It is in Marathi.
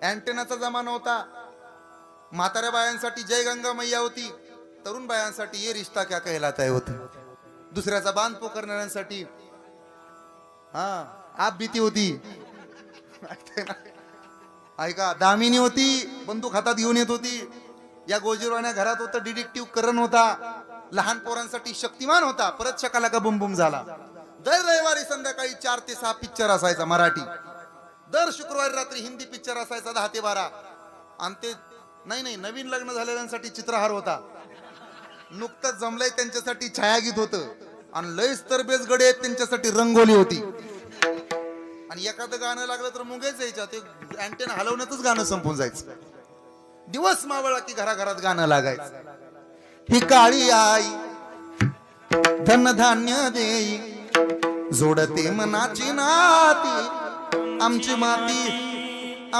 अँटेनाचा जमाना होता. म्हाताऱ्या बायांसाठी जय गंगा मैया होती, तरुण बायांसाठी ये रिश्ता क्या कहलाता है होती. दुसऱ्याचा बांध पोकरणाऱ्यांसाठी आप भीती होती. ऐका, दामिनी होती, बंदूक हातात घेऊन येत होती. या गोजीरवाण्या घरात होतं डिटेक्टिव्ह करण होता. लहान पोरांसाठी शक्तिमान होता. परत शकाला का बुम बुम झाला. दर रविवारी संध्याकाळी 4 ते 6 पिक्चर असायचा मराठी. दर शुक्रवारी रात्री हिंदी पिक्चर असायचा 10 ते 12. आणि ते नाही नवीन लग्न झालेल्यांसाठी चित्रहार होता. नुकतंच जमलंय त्यांच्यासाठी छायागीत होतं. आणि लयच तरबेज गडे आहेत त्यांच्यासाठी रंगोली होती. आणि एखादं गाणं लागलं तर मुंगेच यायच्या. ते अँटेना हलवण्यातच गाणं संपून जायचं. दिवस मावळला की घराघरात गाणं लागायचं. ही काळी आई धनधान्य देई, जोडते मनाची नाती, आमची माती